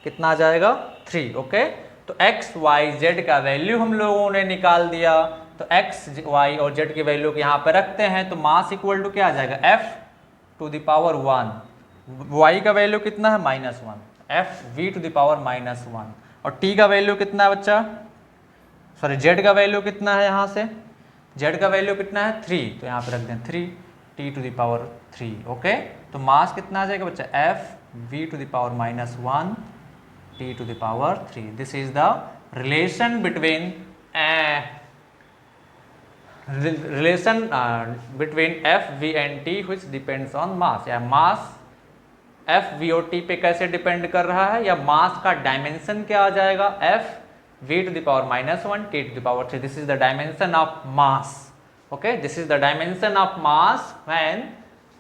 Speaker 1: कितना आ जाएगा, 3। ओके, तो x, y, z का वैल्यू हम लोगों ने निकाल दिया। तो x, y और z की वैल्यू को यहाँ पे रखते हैं, तो मास इक्वल टू क्या आ जाएगा, f to the power 1, y का वैल्यू कितना है, -1, f v to the power -1, और t का वैल्यू कितना है बच्चा, सॉरी z का वैल्यू कितना है, यहाँ से z का वैल्यू कितना है, 3, तो यहाँ पे रख दें 3, t to the power 3। Okay, तो मास कितना आ जाएगा बच्चा, f v to the power -1, t to the power 3। This is the relation between f, v and t which depends on mass। या मास f, v और t पे कैसे depend कर रहा है, या मास का डायमेंशन क्या आ जाएगा, f v to the power -1, t to the power 3। This is the dimension of mass. Okay, this is the dimension of mass when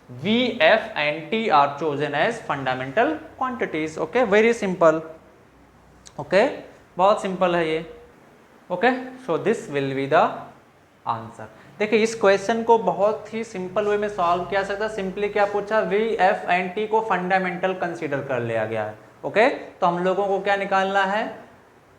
Speaker 1: v, f and t are chosen as fundamental quantities. Okay, very simple. Okay, बहुत simple है ये। Okay, so this will be the answer. देखिए, इस question को बहुत ही simple way में solve किया सकता है। सिंपली क्या पूछा, वी, एफ एंड टी को फंडामेंटल कंसीडर कर लिया गया है। ओके, तो हम लोगों को क्या निकालना है,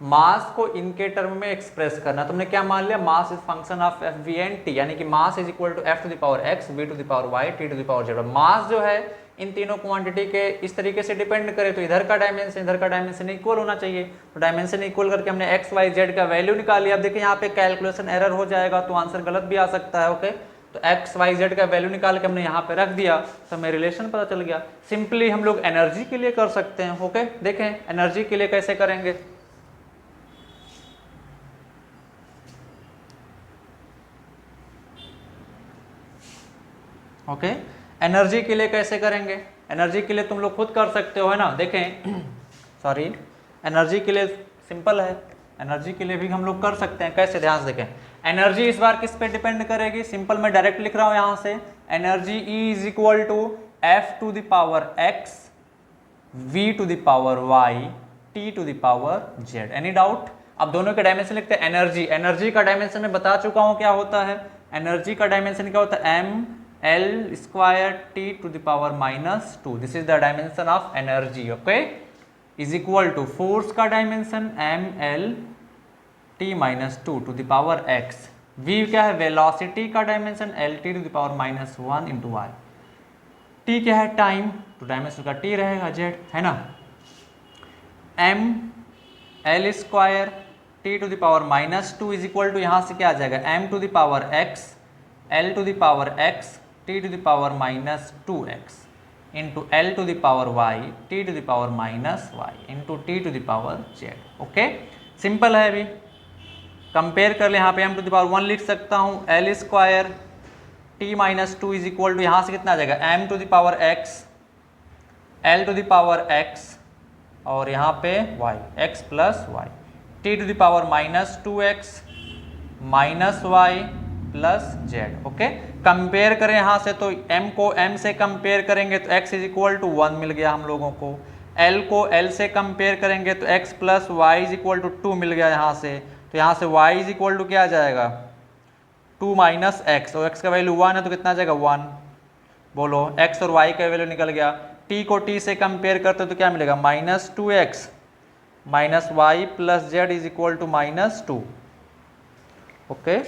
Speaker 1: मास को इनके टर्म में एक्सप्रेस करना। तुमने क्या मान लिया, mass is function of F we and T, यानी कि mass is equal to F to the power X, V to the power Y, T to the power Z. Mass जो है इन तीनों क्वांटिटी के इस तरीके से डिपेंड करे तो इधर का डायमेंशन इक्वल होना चाहिए। तो डायमेंशन इक्वल करके हमने एक्स वाई जेड का वैल्यू निकाल लिया। अब देखिए यहाँ पे कैलकुलेशन एरर हो जाएगा तो आंसर गलत भी आ सकता है। ओके, तो एक्स वाई जेड का वैल्यू निकाल के हमने यहाँ पे रख दिया तो हमें रिलेशन पता चल गया। सिंपली हम लोग एनर्जी के लिए कर सकते हैं। ओके, देखें एनर्जी के लिए कैसे करेंगे। ओके, एनर्जी के लिए कैसे करेंगे, एनर्जी के लिए तुम लोग खुद कर सकते हो, है ना। देखें सॉरी, एनर्जी के लिए सिंपल है, एनर्जी के लिए भी हम लोग कर सकते हैं। कैसे, ध्यान से देखें। एनर्जी इस बार किस पे डिपेंड करेगी, सिंपल मैं डायरेक्ट लिख रहा हूं यहां से, energy E is equal to F to the power X, V to the power Y, T to the power Z. Any doubt. अब दोनों के डायमेंशन लिखते हैं। एनर्जी का डायमेंशन मैं बता चुका हूं क्या होता है। एनर्जी का डायमेंशन क्या होता है, M L square T to the power -2, this is the dimension of energy. Okay, is equal to force का dimension M L T -2 to the power X, V क्या है वेलोसिटी का dimension L T to the power -1 into Y, T क्या है time, तो dimension का T रहेगा Z, है ना। M L square T to the power -2 is equal to यहाँ से क्या आ जाएगा, M to the power X L to the power X T to the power -2x into L to the power Y T to the power -y into T to the power Z. Okay, simple है अभी। Compare कर ले, यहाँ पे M to the power 1 लिख सकता हूँ, L square T -2 is equal to यहाँ से कितना आ जाएगा, M to the power X L to the power X और यहाँ पे y, x plus Y, T to the power -2x -y plus Z. Okay, compare करें यहाँ से तो m को m से कंपेयर करेंगे तो x इज इक्वल टू 1 मिल गया हम लोगों को, l को l से कंपेयर करेंगे तो x plus Y is equal to 2 मिल गया यहाँ से, तो यहाँ से y इज इक्वल टू क्या आ जाएगा 2 माइनस एक्स, और x का वैल्यू 1 है तो कितना आ जाएगा 1, बोलो x और y का वैल्यू निकल गया। t को t से कंपेयर करते तो क्या मिलेगा -2x minus Y plus Z is equal to -2। Okay,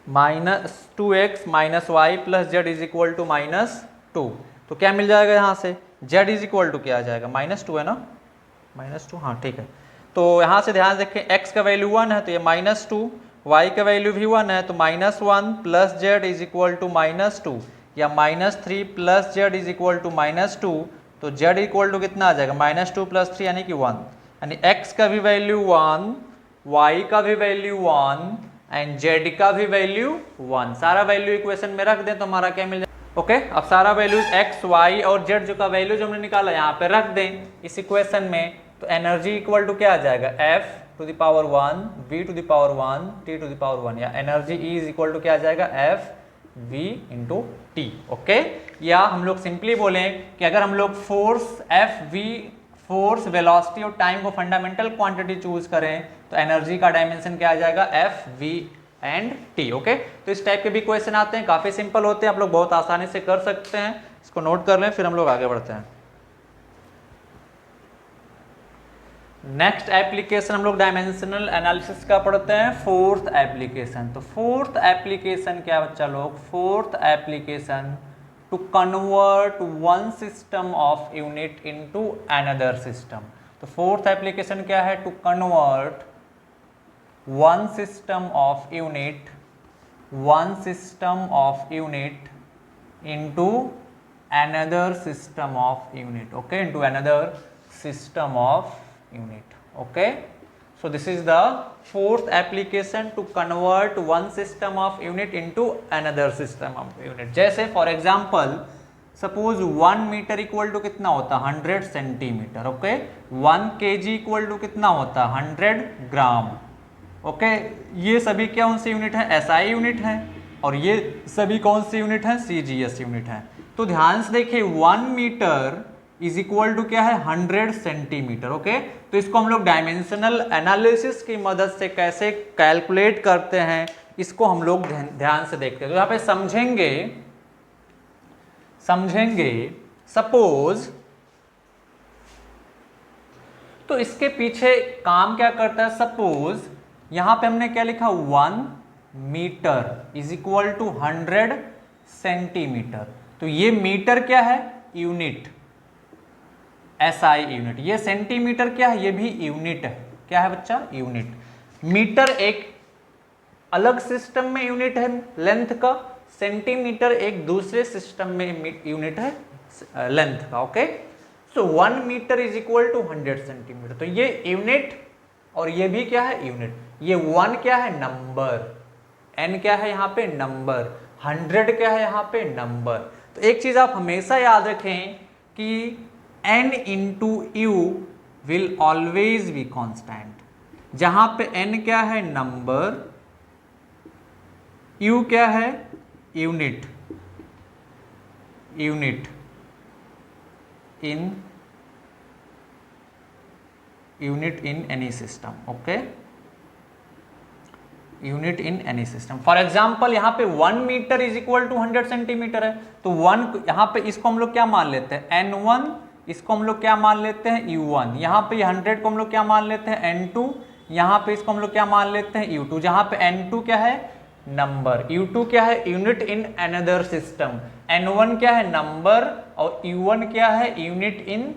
Speaker 1: -2x minus Y plus Z is equal to -2, तो क्या मिल जाएगा यहाँ से, z इज इक्वल टू क्या आ जाएगा -2 है ना, -2, हाँ ठीक है। तो यहाँ से ध्यान रखें x का वैल्यू 1 है तो ये -2, y का वैल्यू भी 1 है तो -1 plus Z is equal to -2, या -3 plus Z is equal to -2, तो z इक्वल टू कितना आ जाएगा -2 प्लस 3 यानी कि 1, यानी x का भी वैल्यू 1, y का भी वैल्यू 1 एंड z का भी वैल्यू 1। सारा वैल्यू इक्वेशन में रख दें तो हमारा क्या मिल जाए। ओके, अब सारा वैल्यू x, y और z जो का वैल्यू जो हमने निकाला यहाँ पे रख दें इस इक्वेशन में, तो एनर्जी इक्वल टू क्या आ जाएगा f to the power 1 v to the power 1 t to the power 1, या energy E is equal to क्या आ जाएगा f v into T. Okay, या हम लोग सिंपली बोलें कि अगर हम लोग force f v, force velocity और टाइम को फंडामेंटल क्वांटिटी चूज करें तो एनर्जी का डायमेंशन क्या आ जाएगा F we and T. Okay, तो इस टाइप के भी क्वेश्चन आते हैं, काफी सिंपल होते हैं, आप लोग बहुत आसानी से कर सकते हैं। इसको नोट कर लें, फिर हम लोग आगे बढ़ते हैं। नेक्स्ट एप्लीकेशन हम लोग डायमेंशनल एनालिसिस का पढ़ते हैं, फोर्थ एप्लीकेशन। तो फोर्थ एप्लीकेशन क्या बच्चा लोग, fourth application to convert one system of unit into another system. तो फोर्थ एप्लीकेशन क्या है, to convert one system of unit into another system of unit. Okay, into another system of unit. Okay, so this is the fourth application to convert one system of unit into another system of unit. जैसे for example suppose 1 metre equal to कितना होता है 100 centimetre. Okay, 1 kg equal to कितना होता है 100 ग्राम। Okay, ये सभी क्या कौन सी यूनिट है, SI यूनिट है, और ये सभी कौन सी यूनिट है, CGS यूनिट है। तो ध्यान से देखिए 1 मीटर इज इक्वल टू क्या है 100 सेंटीमीटर। ओके, तो इसको हम लोग डायमेंशनल एनालिसिस की मदद से कैसे कैलकुलेट करते हैं इसको हम लोग ध्यान से देखते हैं। तो यहाँ पे समझेंगे सपोज तो इसके पीछे काम क्या करता है, सपोज यहां पे हमने क्या लिखा 1 metre is equal to 100 centimetre. तो ये मीटर क्या है, यूनिट, SI यूनिट। ये सेंटीमीटर क्या है, ये भी यूनिट है। क्या है बच्चा, यूनिट। मीटर एक अलग सिस्टम में यूनिट है लेंथ का, सेंटीमीटर एक दूसरे सिस्टम में यूनिट है लेंथ का। Okay, so 1 metre is equal to 100 centimetre. तो ये यूनिट और ये भी क्या है, यूनिट। ये 1 क्या है, नंबर, n क्या है यहाँ पे, नंबर, 100 क्या है यहाँ पे, नंबर। तो एक चीज आप हमेशा याद रखें कि n into U will always be constant. जहां पे n क्या है, नंबर, u क्या है, unit, unit in any system. Okay, unit in any system. For example यहाँ पे 1 metre is equal to 100 centimetre है, तो 1 यहाँ पे इसको हम लोग क्या मान लेते हैं, n1, इसको हम लोग क्या मान लेते हैं, u1। यहाँ पे 100 को हम लोग क्या मान लेते हैं, n2। यहाँ पे इसको हम लोग क्या मान लेते हैं, u2। जहाँ पे n2 क्या है, नंबर, u2 क्या है, unit in another system, n1 क्या है, नंबर, और u1 क्या है, यूनिट इन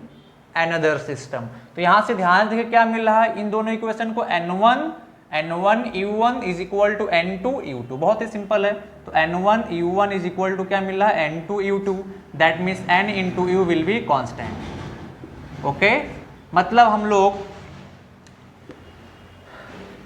Speaker 1: अनदर सिस्टम। तो यहाँ से ध्यान देखिए क्या मिल रहा है, इन दोनों इक्वेशन को n1 u1 is equal to n2 u2। बहुत ही सिंपल है। तो n1 u1 is equal to क्या मिल रहा है, n2 u2। That means n into U will be constant. Okay, मतलब हम लोग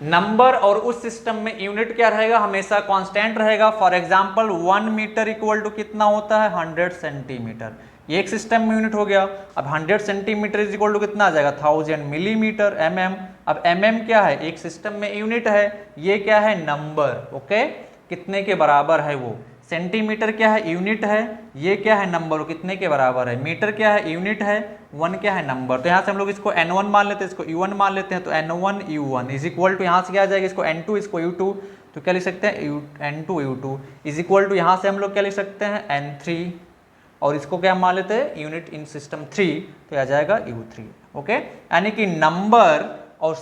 Speaker 1: नंबर और उस सिस्टम में यूनिट क्या रहेगा, हमेशा कांस्टेंट रहेगा। For example 1 metre equal to कितना होता है, 100 सेंटीमीटर। ये एक सिस्टम में यूनिट हो गया। अब 100 सेंटीमीटर इज इक्वल टू कितना आ जाएगा, 1000 मिलीमीटर, mm। अब mm क्या है, एक सिस्टम में यूनिट है। ये क्या है, नंबर। ओके, कितने के बराबर है वो, सेंटीमीटर क्या है, यूनिट है। ये क्या है, नंबर, कितने के बराबर है, मीटर क्या है, यूनिट है, 1 क्या है, नंबर। तो यहाँ से हम लोग इसको n1 मान लेते हैं, इसको u1 मान लेते हैं। तो n1 u1 is equal to, यहाँ से क्या आ जाएगा, इसको n2, इसको u2। तो क्या लिख सकते हैं, n2 u2 is equal to, यहाँ से हम लोग क्या लिख सकते हैं, n3, और इसको क्या मान लेते हैं, यूनिट इन सिस्टम 3। तो आ जाएगा u3। ओके, यानी कि नंबर और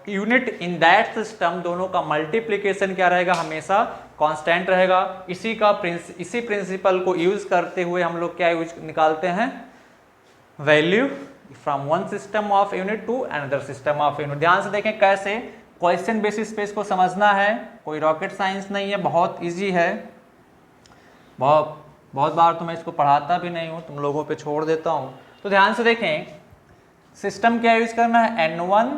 Speaker 1: यूनिट इन दैट सिस्टम दोनों का मल्टीप्लिकेशन क्या रहेगा, हमेशा कांस्टेंट रहेगा। इसी प्रिंसिपल को यूज करते हुए हम लोग क्या यूज निकालते हैं, value from one system of unit to another system of unit. ध्यान से देखें कैसे, क्वेश्चन बेसिस पे इसको समझना है, कोई रॉकेट साइंस नहीं है, बहुत ईजी है। बहुत बार तो मैं इसको पढ़ाता भी नहीं हूँ, तुम लोगों पे छोड़ देता हूँ। तो ध्यान से देखें, सिस्टम क्या यूज करना है, n1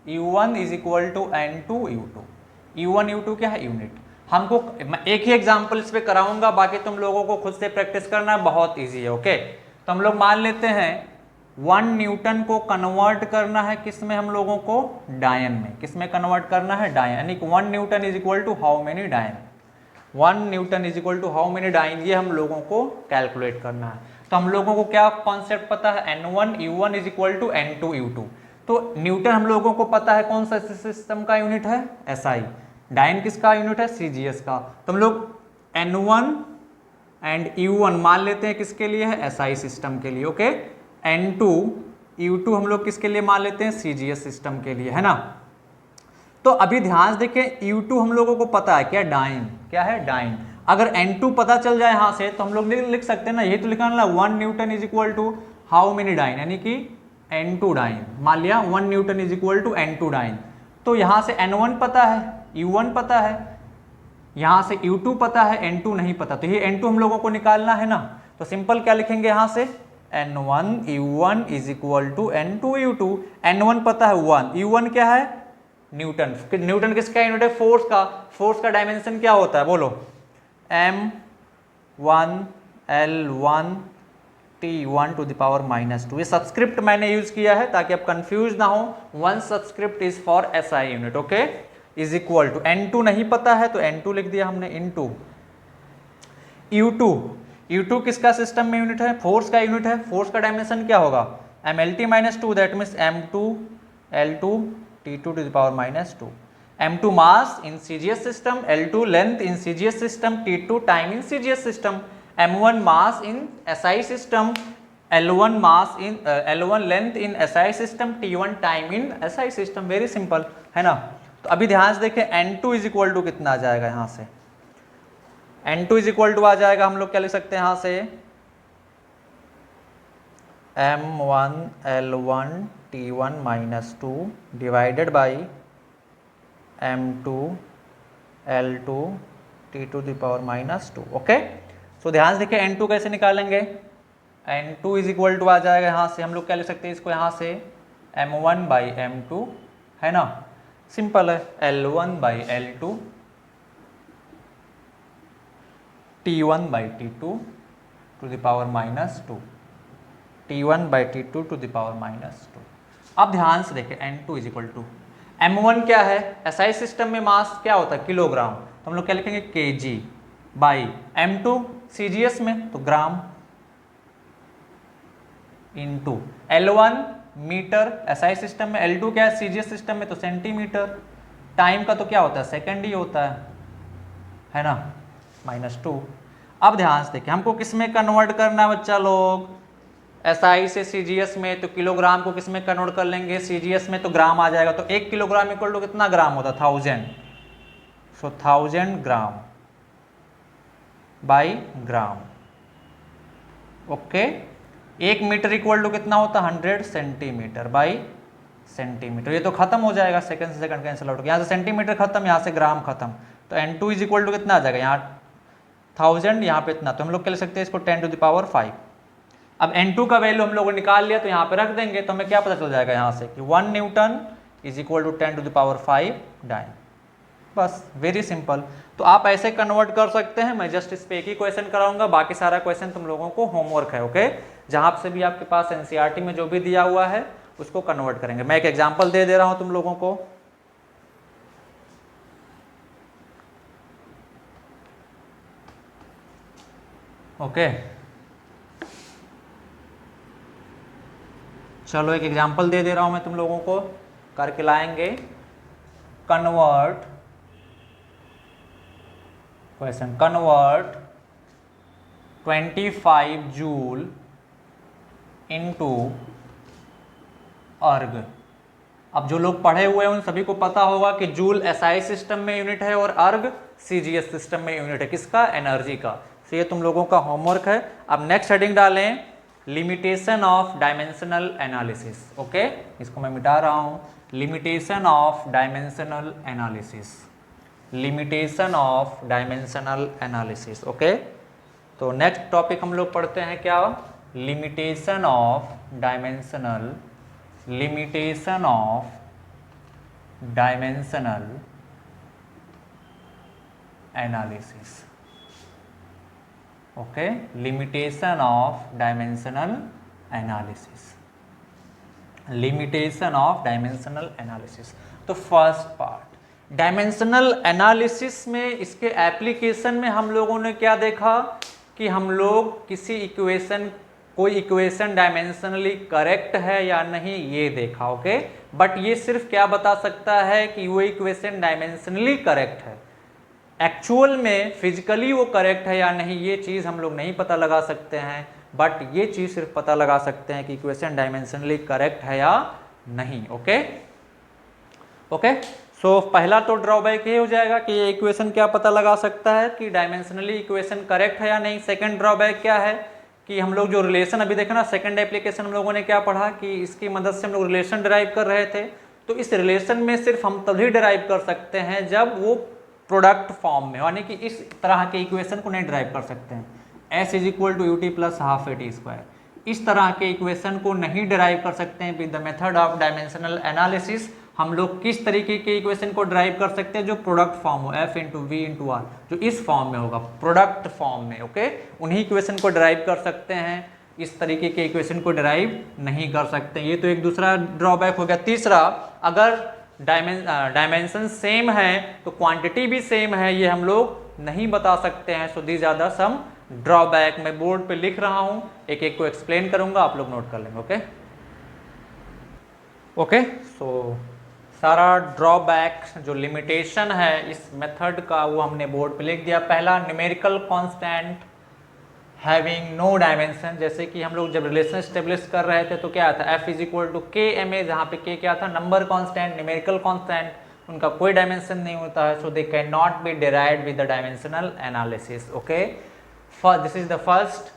Speaker 1: u1 is equal to n2 u2। u1 u2 क्या है, यूनिट। हमको मैं एक ही एग्जांपल इस पे कराऊंगा, बाकी तुम लोगों को खुद से प्रैक्टिस करना है, बहुत इजी है। ओके, तो हम लोग मान लेते हैं 1 न्यूटन को कन्वर्ट करना है किस में, हम लोगों को डायन में। किस में कन्वर्ट करना है, डायन। यानी 1 newton is equal to how many dyne, 1 newton is equal to how many dyne, ये हम लोगों को कैलकुलेट करना है। तो हम लोगों को क्या कॉन्सेप्ट पता है, n1 u1 is equal to n2 u2। तो न्यूटन हम लोगों को पता है कौन सा सिस्टम का यूनिट है, SI। डायन किसका यूनिट है, CGS का। तो हम लोग n1 एंड u1 मान लेते हैं किसके लिए है, SI सिस्टम के लिए। ओके, n2 u2 हम लोग किसके लिए मान लेते हैं, CGS सिस्टम के लिए, है ना। तो अभी ध्यान से देखें, u2 हम लोगों को पता है क्या, डायन, क्या है, डायन। अगर n2 पता चल जाए यहाँ से, तो हम लोग लिख सकते हैं ना, यही तो लिखा ना, 1 newton is equal to how many dyne, यानी कि n2 डायन। मान लिया 1 newton is equal to n2 डायन। तो यहाँ से n1 पता है, u1 पता है, यहाँ से u2 पता है, n2 नहीं पता। तो ये n2 हम लोगों को निकालना है ना। तो सिंपल क्या लिखेंगे यहाँ से, n1 u1 is equal to n2 u2। n1 पता है 1, u1 क्या है, न्यूटन। न्यूटन किसका यूनिट है, फोर्स का। फोर्स का डायमेंशन क्या होता है, बोलो, m1 l1 t1 to the power -2। ये सब्सक्रिप्ट मैंने यूज किया है ताकि आप कंफ्यूज ना हो। 1 subscript is for SI unit. Okay, is equal to, n2 नहीं पता है तो n2 लिख दिया हमने, इनटू u2 किसका सिस्टम में यूनिट है, फोर्स का यूनिट है। फोर्स का डायमेंशन क्या होगा, mlt-2, that means m2 l2 t2 to the power -2। m2 mass in CGS system, l2 length in CGS system, t2 time in CGS system. m1 mass in SI system, L1 mass in L1 length in SI system, T1 time in SI system, very simple है ना। तो अभी ध्यान से देखें N2 is equal to कितना आ जाएगा यहाँ से, N2 इज इक्वल टू आ जाएगा, हम लोग क्या लिख सकते हैं यहाँ से M1 L1 T1 minus 2 divided by M2 L2 T to the power minus 2। Okay, so ध्यान से देखिए N2 कैसे निकालेंगे, N2 इज इक्वल टू आ जाएगा यहाँ से, हम लोग क्या लिख सकते हैं इसको यहाँ से M1 बाई M2 है ना, सिंपल है, L1 by L2 T1 by T2 to the power minus 2, T1 by T2 to the power minus 2। अब ध्यान से देखिए N2 is equal to M1 क्या है, SI सिस्टम में मास क्या होता है किलोग्राम, तो हम लोग क्या लिखेंगे kg बाई M2 CGS में तो gram into L1 metre SI system में, L2 क्या है CGS सिस्टम में तो सेंटीमीटर, टाइम का तो क्या होता है सेकंड ही होता है ना, माइनस 2। अब ध्यान से देखिए हमको किस में कन्वर्ट करना है बच्चा लोग, SI से CGS में, तो किलोग्राम को किस में कन्वर्ट कर लेंगे CGS में तो ग्राम आ जाएगा, तो 1 किलोग्राम इक्वल टू कितना ग्राम होता है 1000, so 1000 gram by gram. Okay, 1 metre equal to कितना होता है 100 सेंटीमीटर बाई सेंटीमीटर, ये तो खत्म हो जाएगा, सेकंड से सेकंड कैंसिल आउट, यहाँ से सेंटीमीटर खत्म, यहाँ से ग्राम खत्म, तो N2 इज इक्वल टू कितना आ जाएगा, यहाँ 1000 यहाँ पे इतना, तो हम लोग क्या ले सकते हैं इसको 10 टू द पावर 5। अब N2 का वैल्यू हम लोगों ने निकाल लिया, तो यहाँ पे रख देंगे, तो हमें क्या पता चल जाएगा यहाँ से कि 1 newton is equal to 10 to the power 5 dyne, बस वेरी सिंपल। तो आप ऐसे कन्वर्ट कर सकते हैं, मैं जस्ट इस पे एक ही क्वेश्चन कराऊंगा, बाकी सारा क्वेश्चन तुम लोगों को होमवर्क है। ओके, जहां से भी आपके पास NCERT में जो भी दिया हुआ है उसको कन्वर्ट करेंगे। मैं एक एग्जांपल दे रहा हूं तुम लोगों को, ओके चलो एक एग्जांपल दे रहा हूं मैं तुम लोगों को, करके लाएंगे। Convert question, convert 25 joule into अर्ग। अब जो लोग पढ़े हुए हैं उन सभी को पता होगा कि जूल SI सिस्टम में यूनिट है और अर्ग CGS सिस्टम में यूनिट है, किसका, एनर्जी का। तो ये तुम लोगों का होमवर्क है। अब नेक्स्ट हेडिंग डालें, limitation of dimensional analysis. Okay, इसको मैं मिटा रहा हूं, limitation of dimensional analysis, limitation of dimensional analysis. Okay, तो नेक्स्ट टॉपिक हम लोग पढ़ते हैं क्या, limitation of dimensional, limitation of dimensional analysis. Okay, limitation of dimensional analysis, limitation of dimensional analysis. तो फर्स्ट पार्ट डायमेंशनल एनालिसिस में, इसके application में हम लोगों ने क्या देखा कि हम लोग किसी इक्वेशन, कोई इक्वेशन डायमेंशनली करेक्ट है या नहीं ये देखा। ओके, बट ये सिर्फ क्या बता सकता है कि वो इक्वेशन डायमेंशनली करेक्ट है, एक्चुअल में फिजिकली वो करेक्ट है या नहीं ये चीज़ हम लोग नहीं पता लगा सकते हैं, बट ये चीज़ सिर्फ पता लगा सकते हैं कि इक्वेशन डायमेंशनली करेक्ट है या नहीं। ओके ओके, सो पहला तो ड्रॉबैक ये हो जाएगा कि ये इक्वेशन क्या पता लगा सकता है कि डायमेंशनली इक्वेशन करेक्ट है या नहीं। सेकंड ड्रॉबैक क्या है कि हम लोग जो रिलेशन अभी देखा ना, सेकंड एप्लीकेशन हम लोगों ने क्या पढ़ा कि इसकी मदद से हम लोग रिलेशन डिराइव कर रहे थे, तो इस रिलेशन में सिर्फ हम तभी डिराइव कर सकते हैं जब वो प्रोडक्ट फॉर्म में, यानी कि इस तरह के इक्वेशन को नहीं डिराइव कर सकते हैं, s is equal to ut plus half at square, इस तरह के इक्वेशन को नहीं डिराइव कर सकते हैं with the method of dimensional analysis. हम लोग किस तरीके के इक्वेशन को ड्राइव कर सकते हैं, जो प्रोडक्ट फॉर्म हो, f into V into R, जो इस फॉर्म में होगा प्रोडक्ट फॉर्म में। ओके, उन्हीं इक्वेशन को ड्राइव कर सकते हैं, इस तरीके के इक्वेशन को ड्राइव नहीं कर सकते। ये तो एक दूसरा ड्रॉबैक हो गया। तीसरा, अगर डायमेंशन सेम है तो क्वांटिटी भी सेम है, ये हम लोग नहीं बता सकते हैं। So these are the some drawback. मैं बोर्ड पे लिख रहा हूं, एक एक को एक्सप्लेन करूंगा, आप लोग नोट कर लेंगे। ओके ओके, सो सारा ड्रॉबैक जो लिमिटेशन है इस मेथड का वो हमने बोर्ड पे लिख दिया। पहला, numerical constant having no dimension, जैसे कि हम लोग जब रिलेशन स्टेब्लिश कर रहे थे तो क्या था, f इज इक्वल टू के एम ए, जहाँ पे k क्या था, नंबर कांस्टेंट, न्यूमेरिकल कांस्टेंट, उनका कोई डायमेंशन नहीं होता है, so they can not be derived with the dimensional analysis. Okay, this is the first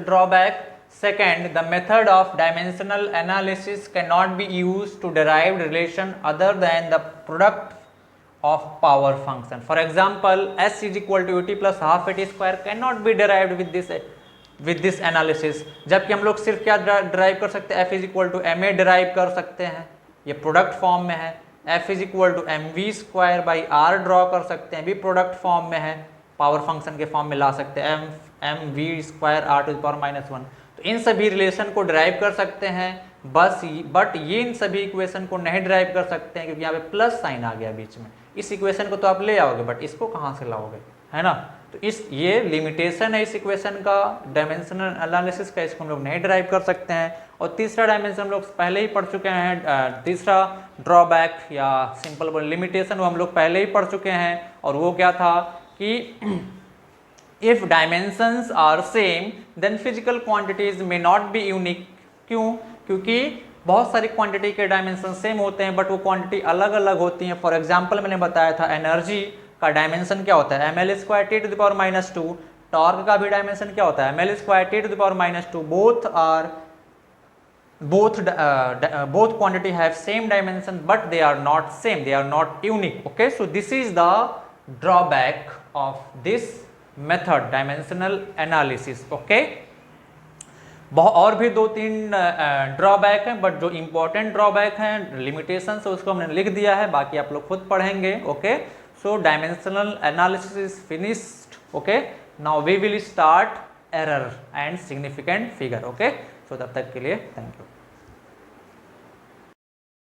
Speaker 1: drawback. Second, the method of dimensional analysis cannot be used to derive relation other than the product of power function. For example, s is equal to ut plus half at square cannot be derived with this analysis. जबकि हम लोग सिर्फ क्या derive कर सकते हैं, f is equal to ma derive कर सकते हैं, ये प्रोडक्ट फॉर्म में है, f is equal to mv square by r draw कर सकते हैं, भी प्रोडक्ट फॉर्म में है, पावर फंक्शन के फॉर्म में ला सकते हैं, mv square r to the power -1। तो इन सभी रिलेशन को ड्राइव कर सकते हैं, बट ये इन सभी इक्वेशन को नहीं ड्राइव कर सकते हैं, क्योंकि यहाँ पे प्लस साइन आ गया बीच में। इस इक्वेशन को तो आप ले आओगे, बट इसको कहाँ से लाओगे, है ना। तो ये लिमिटेशन है इस इक्वेशन का, डायमेंशनल एनालिसिस का, इसको हम लोग नहीं ड्राइव कर सकते हैं। और तीसरा डायमेंशन हम लोग पहले ही पढ़ चुके हैं, तीसरा ड्रॉबैक या सिंपल लिमिटेशन वो हम लोग पहले ही पढ़ चुके हैं, और वो क्या था कि if dimensions are same then physical quantities may not be unique. क्यों? क्योंकि बहुत सारी क्वांटिटी के डायमेंशन सेम होते हैं, बट वो क्वांटिटी अलग अलग होती हैं। फॉर एग्जांपल मैंने बताया था एनर्जी का डायमेंशन क्या होता है, ml square T to the power -2। Torque का भी डायमेंशन क्या होता है, ml square T to the power -2। both quantity have same dimension but they are not same, they are not unique. Okay, so this is the drawback of this method, dimensional analysis. Okay, और भी 2-3 drawback हैं, but जो important drawback हैं, limitation है, उसको हमने लिख दिया है, बाकी आप लोग खुद पढ़ेंगे। Okay, so dimensional analysis is finished. Okay, now we will start error and significant figure. Okay, so तब तक के लिए थैंक यू।